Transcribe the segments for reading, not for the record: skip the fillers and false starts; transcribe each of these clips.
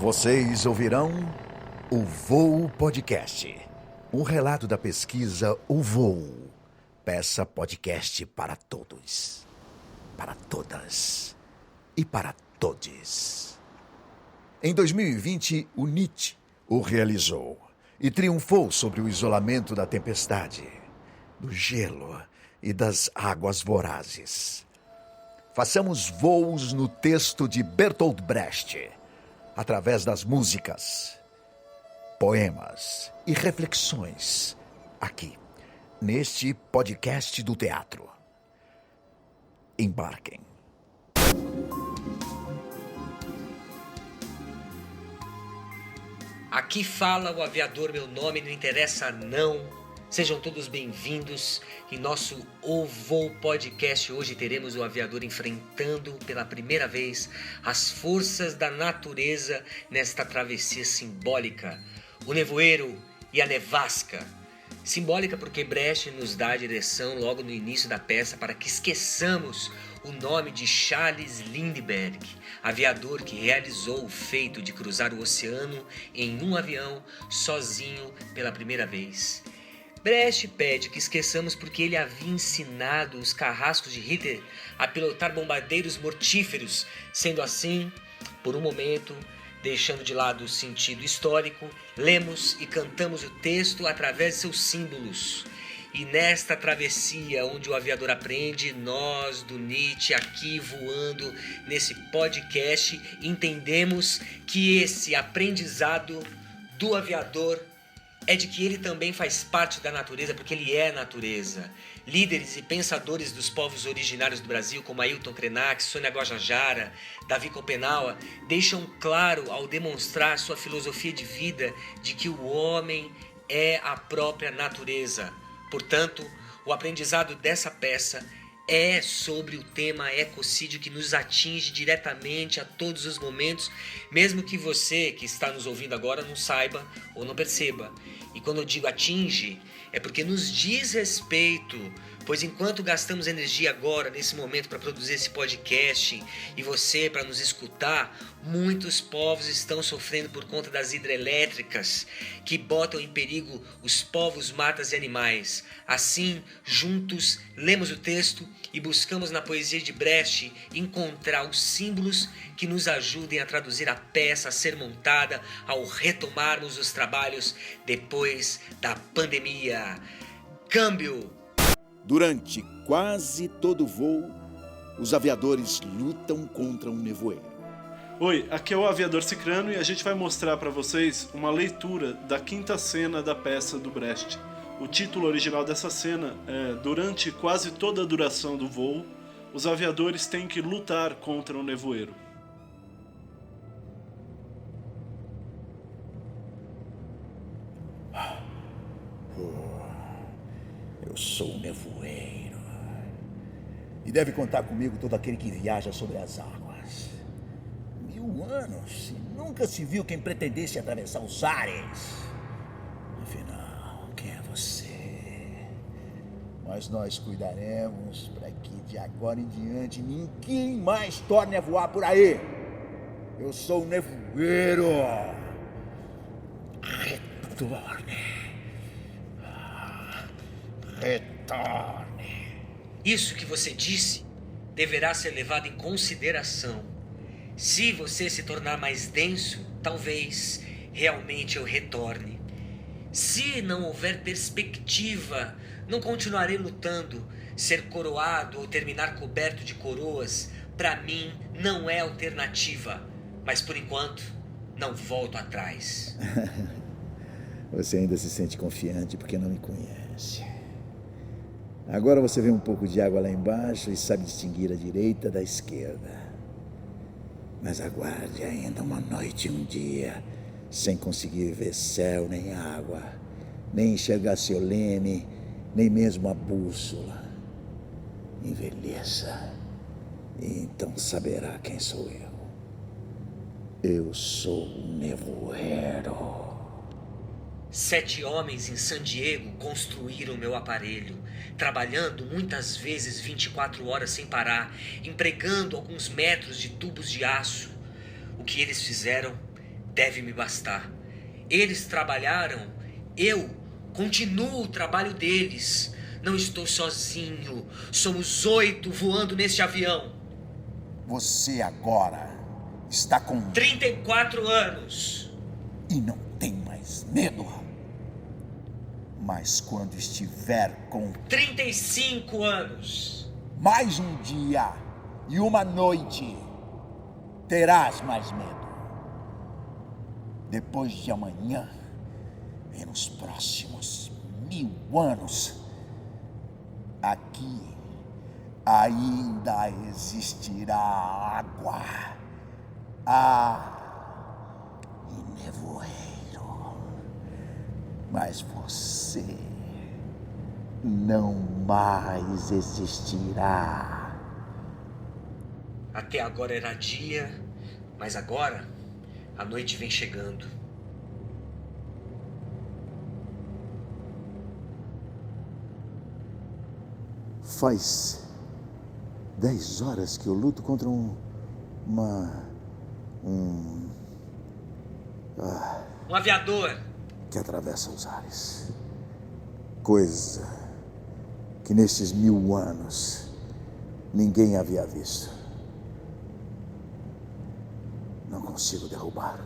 Vocês ouvirão o Voo Podcast, um relato da pesquisa O Voo. Peça podcast para todos, para todas e para todes. Em 2020, o Nietzsche o realizou e triunfou sobre o isolamento da tempestade, do gelo e das águas vorazes. Façamos voos no texto de Bertolt Brecht, através das músicas, poemas e reflexões, aqui, neste podcast do teatro. Embarquem. Aqui fala o aviador, meu nome não interessa não. Sejam todos bem-vindos. Em nosso O Voo Podcast hoje teremos o aviador enfrentando pela primeira vez as forças da natureza nesta travessia simbólica. O nevoeiro e a nevasca. Simbólica porque Brecht nos dá a direção logo no início da peça para que esqueçamos o nome de Charles Lindbergh, aviador que realizou o feito de cruzar o oceano em um avião sozinho pela primeira vez. Brecht pede que esqueçamos porque ele havia ensinado os carrascos de Hitler a pilotar bombardeiros mortíferos. Sendo assim, por um momento, deixando de lado o sentido histórico, lemos e cantamos o texto através de seus símbolos. E nesta travessia onde o aviador aprende, nós do Nietzsche aqui voando nesse podcast, entendemos que esse aprendizado do aviador é de que ele também faz parte da natureza, porque ele é natureza. Líderes e pensadores dos povos originários do Brasil, como Ailton Krenak, Sônia Guajajara, Davi Copenaua, deixam claro ao demonstrar sua filosofia de vida de que o homem é a própria natureza. Portanto, o aprendizado dessa peça é sobre o tema ecocídio que nos atinge diretamente a todos os momentos, mesmo que você que está nos ouvindo agora não saiba ou não perceba. E quando eu digo atinge, é porque nos diz respeito, pois enquanto gastamos energia agora, nesse momento, para produzir esse podcast e você para nos escutar, muitos povos estão sofrendo por conta das hidrelétricas que botam em perigo os povos, matas e animais. Assim, juntos, lemos o texto e buscamos na poesia de Brecht encontrar os símbolos que nos ajudem a traduzir a peça a ser montada ao retomarmos os trabalhos depois da pandemia. Câmbio! Durante quase todo o voo, os aviadores lutam contra um nevoeiro. Oi, aqui é o Aviador Cicrano e a gente vai mostrar para vocês uma leitura da quinta cena da peça do Brecht. O título original dessa cena é: durante quase toda a duração do voo, os aviadores têm que lutar contra o nevoeiro. Eu sou o nevoeiro. E deve contar comigo todo aquele que viaja sobre as águas. 1000 anos e nunca se viu quem pretendesse atravessar os ares. Afinal, quem é você? Mas nós cuidaremos para que de agora em diante ninguém mais torne a voar por aí. Eu sou o nevoeiro. Retorne. Retorne. Isso que você disse deverá ser levado em consideração. Se você se tornar mais denso, talvez realmente eu retorne. Se não houver perspectiva, não continuarei lutando. Ser coroado ou terminar coberto de coroas, para mim, não é alternativa. Mas por enquanto, não volto atrás. Você ainda se sente confiante porque não me conhece. Agora você vê um pouco de água lá embaixo e sabe distinguir a direita da esquerda. Mas aguarde ainda uma noite e um dia, sem conseguir ver céu nem água, nem enxergar seu leme, nem mesmo a bússola. Envelheça, e então saberá quem sou eu. Eu sou o nevoeiro. 7 homens em San Diego construíram meu aparelho, trabalhando muitas vezes 24 horas sem parar, empregando alguns metros de tubos de aço. O que eles fizeram deve me bastar. Eles trabalharam, eu continuo o trabalho deles. Não estou sozinho, somos 8 voando neste avião. Você agora está com 34 anos. E não tem mais medo. Mas quando estiver com 35 anos. mais um dia e uma noite, terás mais medo. Depois de amanhã, e nos próximos 1000 anos, aqui ainda existirá água, ar e nevoeiro. Mas você não mais existirá. Até agora era dia, mas agora a noite vem chegando. Faz 10 horas que eu luto contra um aviador. que atravessa os ares. Coisa que nestes 1000 anos ninguém havia visto. Não consigo derrubar.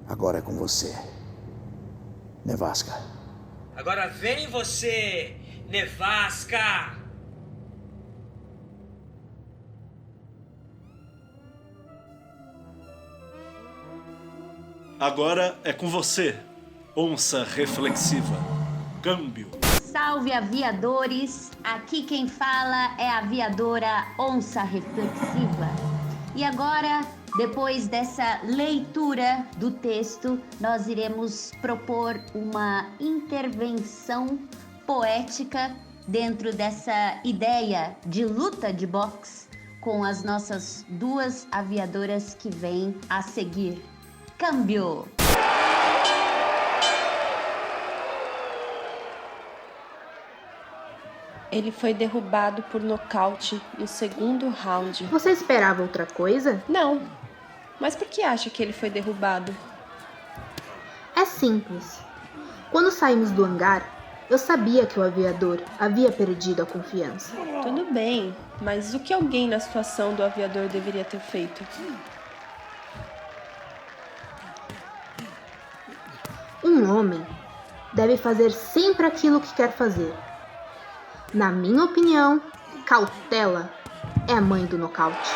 Agora é com você, Nevasca. Agora vem você, Nevasca! Agora é com você, onça reflexiva. Câmbio. Salve, aviadores! Aqui quem fala é a aviadora Onça Reflexiva. E agora, depois dessa leitura do texto, nós iremos propor uma intervenção poética dentro dessa ideia de luta de boxe com as nossas 2 aviadoras que vêm a seguir. Câmbio! Ele foi derrubado por nocaute no 2º round. Você esperava outra coisa? Não, mas por que acha que ele foi derrubado? É simples. Quando saímos do hangar, eu sabia que o aviador havia perdido a confiança. Tudo bem, mas o que alguém na situação do aviador deveria ter feito? Um homem deve fazer sempre aquilo que quer fazer. Na minha opinião, cautela é a mãe do nocaute.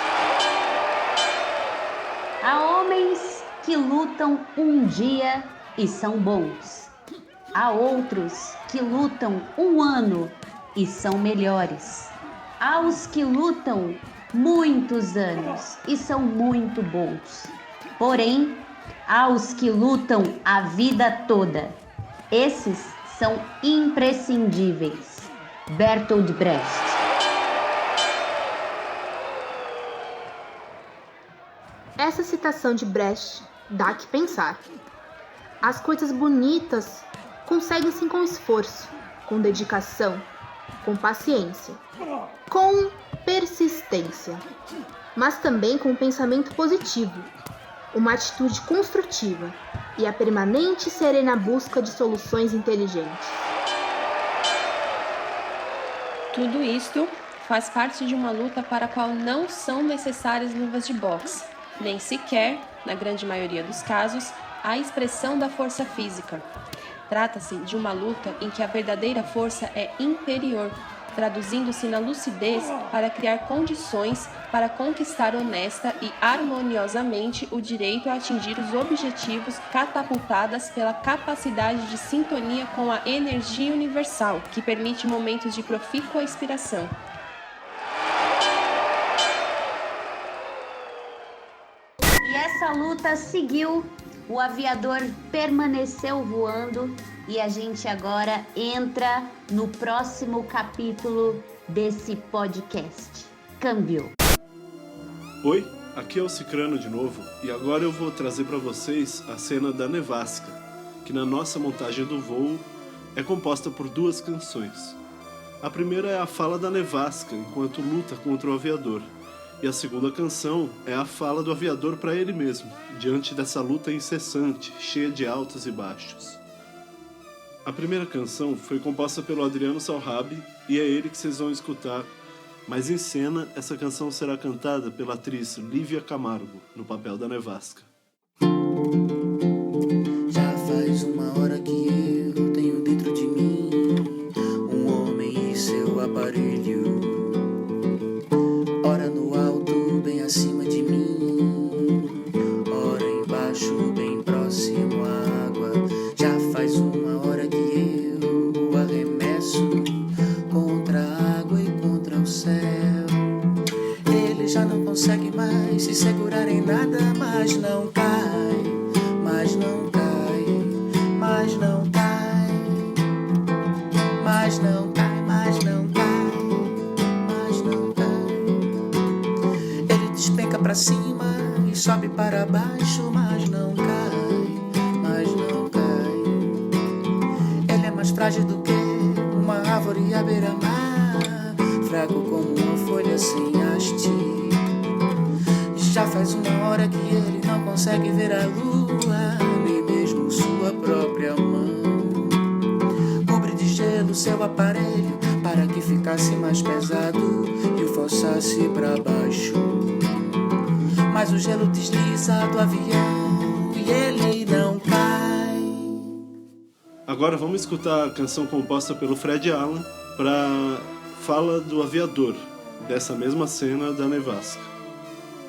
Há homens que lutam um dia e são bons. Há outros que lutam 1 ano e são melhores. Há os que lutam muitos anos e são muito bons. Porém, há os que lutam a vida toda. Esses são imprescindíveis. Bertolt Brecht. Essa citação de Brecht dá que pensar. As coisas bonitas conseguem-se com esforço, com dedicação, com paciência, com persistência, mas também com um pensamento positivo, uma atitude construtiva e a permanente e serena busca de soluções inteligentes. Tudo isto faz parte de uma luta para a qual não são necessárias luvas de boxe, nem sequer, na grande maioria dos casos, a expressão da força física. Trata-se de uma luta em que a verdadeira força é interior, traduzindo-se na lucidez para criar condições para conquistar honesta e harmoniosamente o direito a atingir os objetivos catapultadas pela capacidade de sintonia com a energia universal, que permite momentos de profícua inspiração. E essa luta seguiu, o aviador permaneceu voando e a gente agora entra no próximo capítulo desse podcast. Câmbio. Oi, aqui é o Cicrano de novo e agora eu vou trazer para vocês a cena da Nevasca, que na nossa montagem do voo é composta por 2 canções. A primeira é a fala da Nevasca enquanto luta contra o aviador, E a segunda canção é a fala do aviador para ele mesmo, diante dessa luta incessante, cheia de altos e baixos. A primeira canção foi composta pelo Adriano Salhabi e é ele que vocês vão escutar, mas em cena essa canção será cantada pela atriz Lívia Camargo, no papel da Nevasca. Já faz uma hora que eu tenho dentro de mim um homem e seu aparelho. Ora no alto, bem acima de mim, ora embaixo, bem próximo à água. Já faz uma hora que eu o arremesso contra a água e contra o céu. Ele já não consegue mais se segurar em nada, mas não cai, mas não cai, mas não cai, mas não cai, mas não cai, mas não cai. Ele despenca pra cima e sobe para baixo, mas não cai, mas não cai. Ele é mais frágil do que uma árvore à beira-mar, fraco como uma folha sem haste. Já faz uma hora que ele não consegue ver a lua, nem mesmo sua própria mão. Cobre de gelo seu aparelho para que ficasse mais pesado e o forçasse para baixo. Mas o gelo desliza do avião e ele não cai. Agora vamos escutar a canção composta pelo Fred Allen para fala do aviador, dessa mesma cena da Nevasca.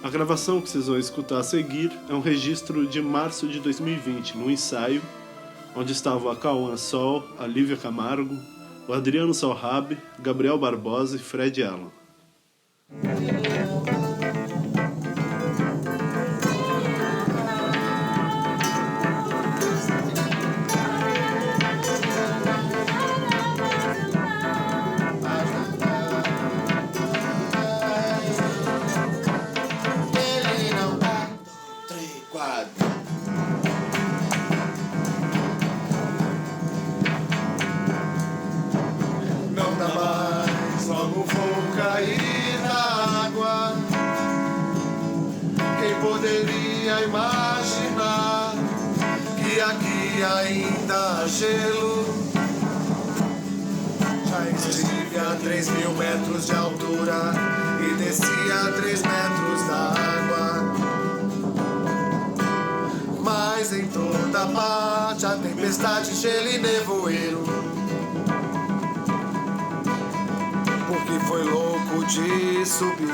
A gravação que vocês vão escutar a seguir é um registro de março de 2020, num ensaio, onde estavam a Cauã Sol, a Lívia Camargo, o Adriano Salhabi, Gabriel Barbosa e Fred Allen. Não dá mais, logo vou cair na água. Quem poderia imaginar que aqui ainda há gelo? Já estive a 3.000 metros de altura e descia a 3 metros da água. Mas em toda parte a tempestade, gelo e nevoeiro. Porque foi louco de subir.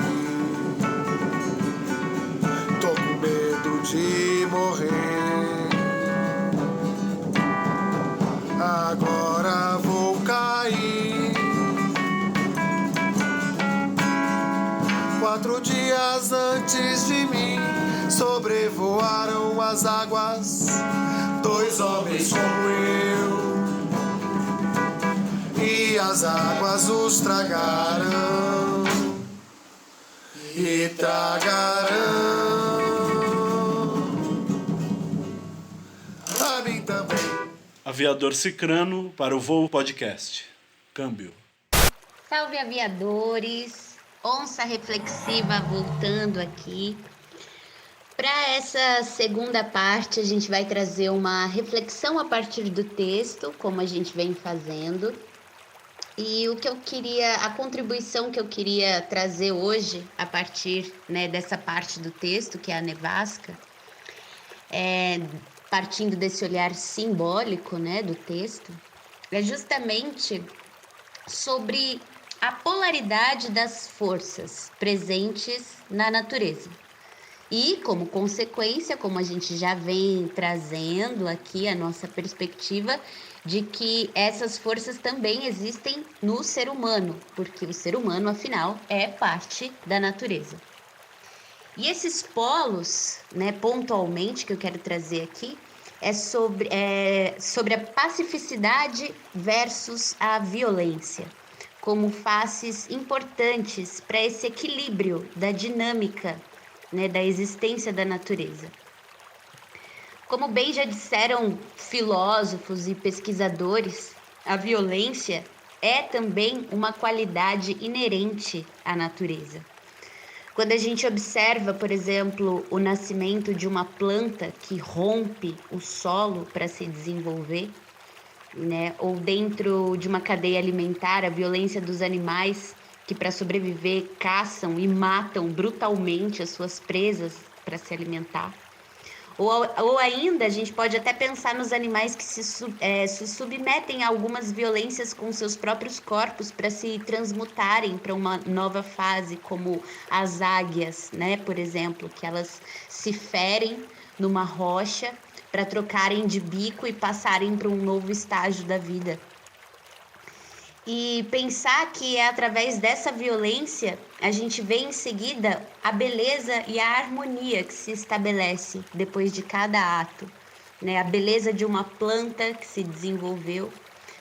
Tô com medo de morrer. Agora vou cair. 4 dias antes de mim sobrevoaram as águas 2 homens como eu. E as águas os tragaram e tragarão a mim também. Aviador Cicrano para o Voo Podcast. Câmbio. Salve, aviadores! Onça reflexiva voltando aqui. Para essa segunda parte, a gente vai trazer uma reflexão a partir do texto, como a gente vem fazendo. E a contribuição que eu queria trazer hoje, a partir, dessa parte do texto, que é a Nevasca, partindo desse olhar simbólico, do texto, é justamente sobre a polaridade das forças presentes na natureza. E, como consequência, como a gente já vem trazendo aqui a nossa perspectiva de que essas forças também existem no ser humano, porque o ser humano, afinal, é parte da natureza. E esses polos, pontualmente, que eu quero trazer aqui, é sobre a pacificidade versus a violência, como faces importantes para esse equilíbrio da dinâmica, da existência da natureza. Como bem já disseram filósofos e pesquisadores, a violência é também uma qualidade inerente à natureza. Quando a gente observa, por exemplo, o nascimento de uma planta que rompe o solo para se desenvolver, né? Ou dentro de uma cadeia alimentar, a violência dos animais que, para sobreviver, caçam e matam brutalmente as suas presas para se alimentar. Ou ainda, a gente pode até pensar nos animais que se submetem a algumas violências com seus próprios corpos para se transmutarem para uma nova fase, como as águias, né, por exemplo, que elas se ferem numa rocha para trocarem de bico e passarem para um novo estágio da vida. E pensar que é através dessa violência a gente vê em seguida a beleza e a harmonia que se estabelece depois de cada ato, né? A beleza de uma planta que se desenvolveu,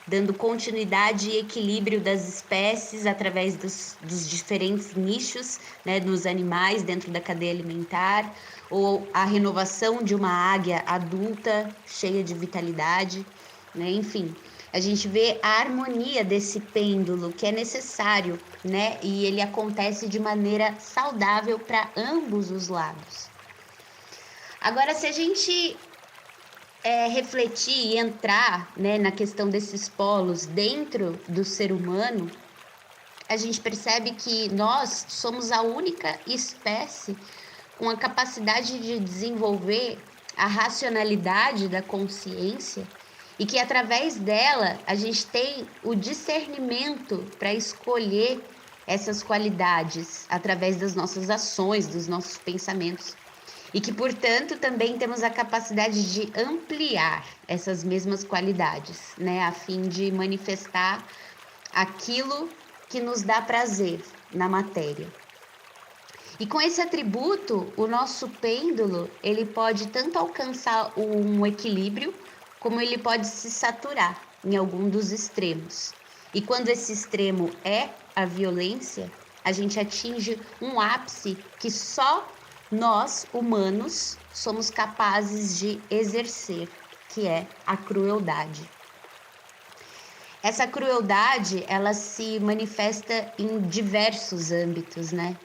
dando continuidade e equilíbrio das espécies através dos diferentes nichos, né, nos animais dentro da cadeia alimentar, ou a renovação de uma águia adulta, cheia de vitalidade, né? Enfim, a gente vê a harmonia desse pêndulo que é necessário, né? E ele acontece de maneira saudável para ambos os lados. Agora, se a gente refletir e entrar, né, na questão desses polos dentro do ser humano, a gente percebe que nós somos a única espécie com a capacidade de desenvolver a racionalidade da consciência e que através dela a gente tem o discernimento para escolher essas qualidades através das nossas ações, dos nossos pensamentos. E que, portanto, também temos a capacidade de ampliar essas mesmas qualidades, né, a fim de manifestar aquilo que nos dá prazer na matéria. E com esse atributo, o nosso pêndulo, ele pode tanto alcançar um equilíbrio, como ele pode se saturar em algum dos extremos. E quando esse extremo é a violência, a gente atinge um ápice que só nós, humanos, somos capazes de exercer, que é a crueldade. Essa crueldade, ela se manifesta em diversos âmbitos, né?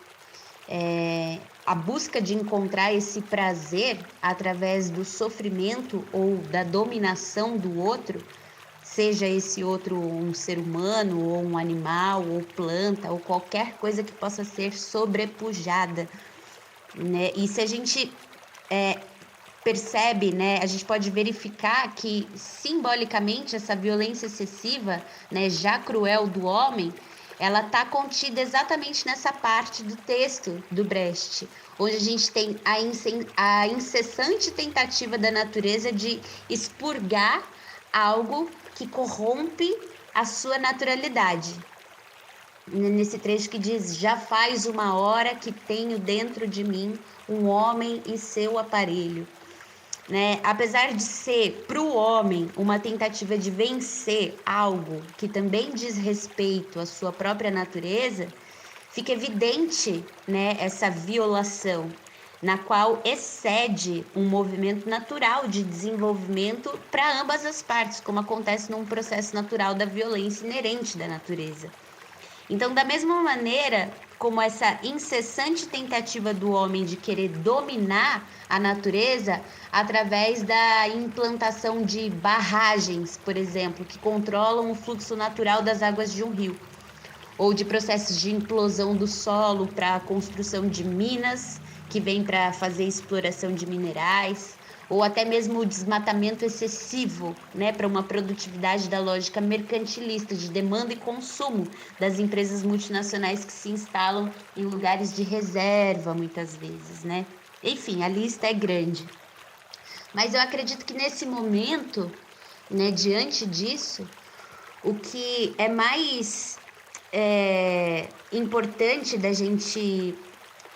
A busca de encontrar esse prazer através do sofrimento ou da dominação do outro, seja esse outro um ser humano, ou um animal, ou planta, ou qualquer coisa que possa ser sobrepujada, né? E se a gente percebe, né, a gente pode verificar que simbolicamente essa violência excessiva, né, já cruel do homem, ela está contida exatamente nessa parte do texto do Brecht, onde a gente tem a incessante tentativa da natureza de expurgar algo que corrompe a sua naturalidade. Nesse trecho que diz: já faz 1 hora que tenho dentro de mim um homem e seu aparelho. Né? Apesar de ser para o homem uma tentativa de vencer algo que também diz respeito à sua própria natureza, fica evidente, né, essa violação, na qual excede um movimento natural de desenvolvimento para ambas as partes, como acontece num processo natural da violência inerente da natureza. Então, da mesma maneira como essa incessante tentativa do homem de querer dominar a natureza através da implantação de barragens, por exemplo, que controlam o fluxo natural das águas de um rio, ou de processos de implosão do solo para a construção de minas, que vem para fazer exploração de minerais, ou até mesmo o desmatamento excessivo, né, para uma produtividade da lógica mercantilista de demanda e consumo das empresas multinacionais que se instalam em lugares de reserva, muitas vezes, né? Enfim, a lista é grande. Mas eu acredito que nesse momento, né, diante disso, o que é mais importante da gente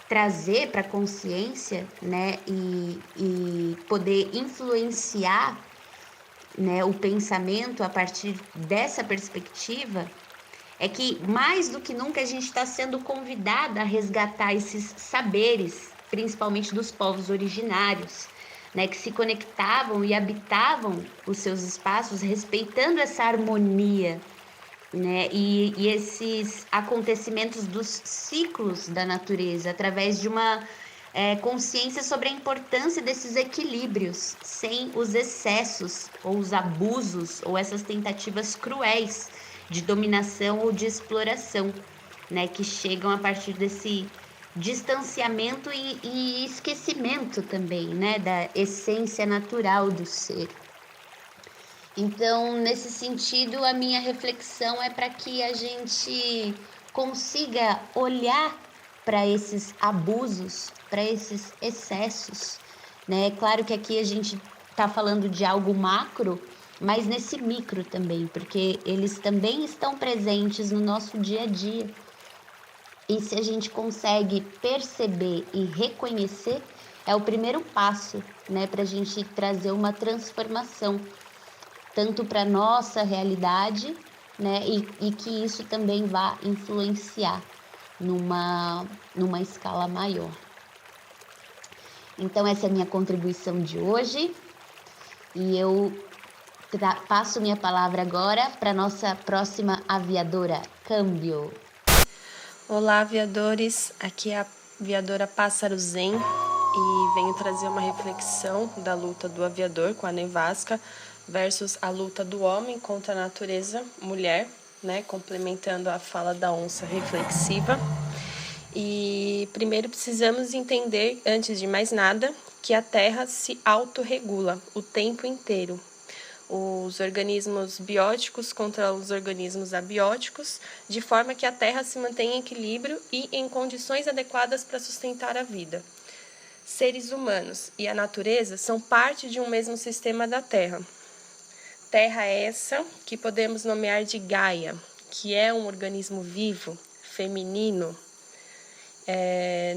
trazer para a consciência, né, e poder influenciar, né, o pensamento a partir dessa perspectiva, é que mais do que nunca a gente está sendo convidada a resgatar esses saberes, principalmente dos povos originários, né, que se conectavam e habitavam os seus espaços respeitando essa harmonia, né? E esses acontecimentos dos ciclos da natureza, através de uma consciência sobre a importância desses equilíbrios, sem os excessos ou os abusos ou essas tentativas cruéis de dominação ou de exploração, né? Que chegam a partir desse distanciamento e esquecimento também, né? Da essência natural do ser. Então, nesse sentido, a minha reflexão é para que a gente consiga olhar para esses abusos, para esses excessos, né? Claro que aqui a gente está falando de algo macro, mas nesse micro também, porque eles também estão presentes no nosso dia a dia. E se a gente consegue perceber e reconhecer, é o primeiro passo, né, para a gente trazer uma transformação, tanto para a nossa realidade, né, e que isso também vá influenciar numa escala maior. Então, essa é a minha contribuição de hoje, e eu passo minha palavra agora para a nossa próxima aviadora. Câmbio. Olá, aviadores, aqui é a aviadora Pássaro Zen e venho trazer uma reflexão da luta do aviador com a nevasca versus a luta do homem contra a natureza mulher, né, complementando a fala da onça reflexiva. E primeiro precisamos entender, antes de mais nada, que a Terra se autorregula o tempo inteiro. Os organismos bióticos contra os organismos abióticos, de forma que a Terra se mantenha em equilíbrio e em condições adequadas para sustentar a vida. Seres humanos e a natureza são parte de um mesmo sistema da Terra. Terra essa que podemos nomear de Gaia, que é um organismo vivo, feminino.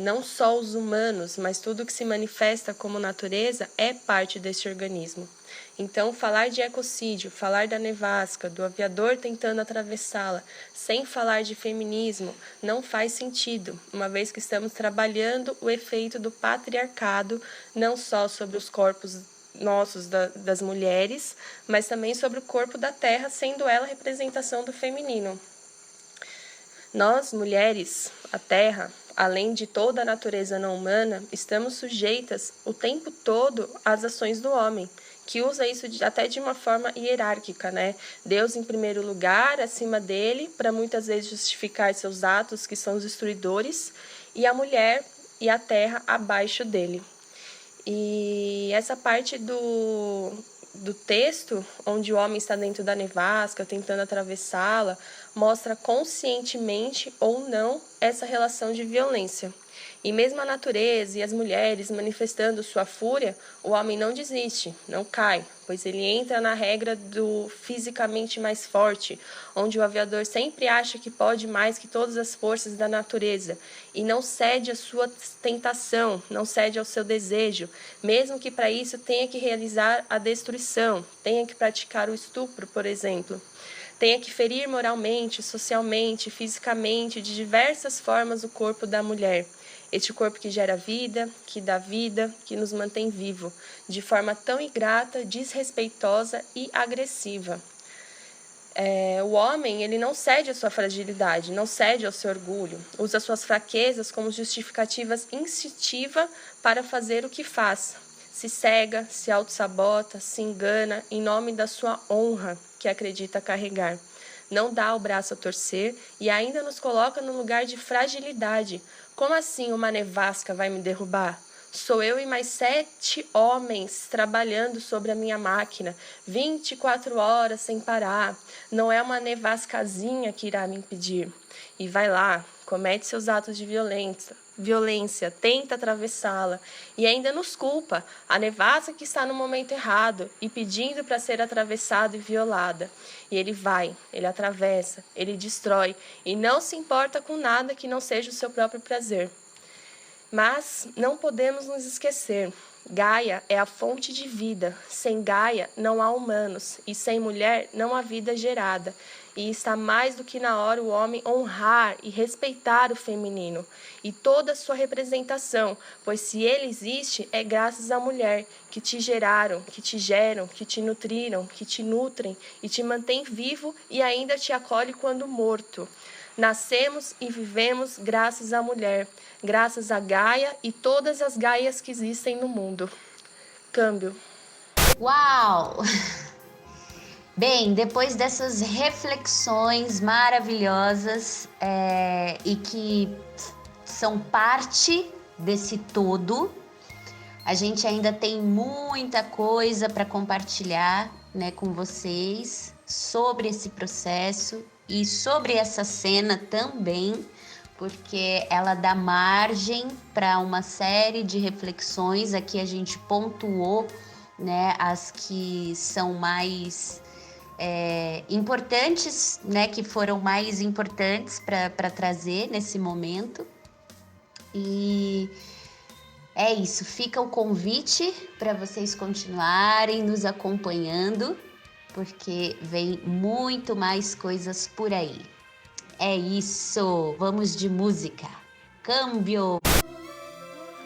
Não só os humanos, mas tudo que se manifesta como natureza é parte deste organismo. Então, falar de ecocídio, falar da nevasca, do aviador tentando atravessá-la, sem falar de feminismo, não faz sentido, uma vez que estamos trabalhando o efeito do patriarcado, não só sobre os corpos nossos das mulheres, mas também sobre o corpo da Terra, sendo ela a representação do feminino. Nós, mulheres, a Terra, além de toda a natureza não humana, estamos sujeitas o tempo todo às ações do homem, que usa isso até de uma forma hierárquica, né? Deus em primeiro lugar, acima dele, para muitas vezes justificar seus atos, que são os destruidores, e a mulher e a terra abaixo dele. E essa parte do texto, onde o homem está dentro da nevasca, tentando atravessá-la, mostra conscientemente ou não essa relação de violência. E mesmo a natureza e as mulheres manifestando sua fúria, o homem não desiste, não cai, pois ele entra na regra do fisicamente mais forte, onde o aviador sempre acha que pode mais que todas as forças da natureza e não cede à sua tentação, não cede ao seu desejo, mesmo que para isso tenha que realizar a destruição, tenha que praticar o estupro, por exemplo. Tenha que ferir moralmente, socialmente, fisicamente, de diversas formas o corpo da mulher. Este corpo que gera vida, que dá vida, que nos mantém vivo, de forma tão ingrata, desrespeitosa e agressiva. O homem, ele não cede à sua fragilidade, não cede ao seu orgulho, usa suas fraquezas como justificativas instintivas para fazer o que faz. Se cega, se autossabota, se engana em nome da sua honra que acredita carregar. Não dá o braço a torcer e ainda nos coloca no lugar de fragilidade. Como assim uma nevasca vai me derrubar? Sou eu e mais 7 homens trabalhando sobre a minha máquina, 24 horas sem parar. Não é uma nevascazinha que irá me impedir. E vai lá, comete seus atos de violência, tenta atravessá-la e ainda nos culpa, a nevasca que está no momento errado e pedindo para ser atravessada e violada. E ele vai, ele atravessa, ele destrói e não se importa com nada que não seja o seu próprio prazer. Mas não podemos nos esquecer, Gaia é a fonte de vida, sem Gaia não há humanos e sem mulher não há vida gerada. E está mais do que na hora o homem honrar e respeitar o feminino e toda a sua representação, pois se ele existe, é graças à mulher que te geraram, que te nutriram, que te nutrem e te mantém vivo e ainda te acolhe quando morto. Nascemos e vivemos graças à mulher, graças a Gaia e todas as Gaias que existem no mundo. Câmbio. Uau! Bem, depois dessas reflexões maravilhosas e que são parte desse todo, a gente ainda tem muita coisa para compartilhar, né, com vocês sobre esse processo e sobre essa cena também, porque ela dá margem para uma série de reflexões. Aqui a gente pontuou, né, as que são mais importantes, né, que foram mais importantes para trazer nesse momento. E é isso, fica o convite para vocês continuarem nos acompanhando, porque vem muito mais coisas por aí. É isso, vamos de música. Câmbio!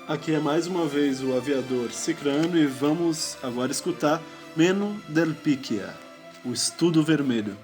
Aqui é mais uma vez o aviador Cicrano e vamos agora escutar Meno del Picchia, o Estudo Vermelho.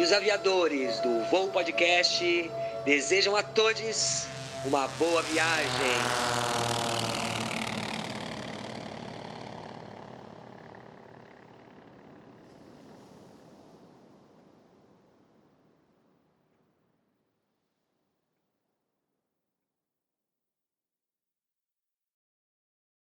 E os aviadores do Voo Podcast desejam a todos uma boa viagem.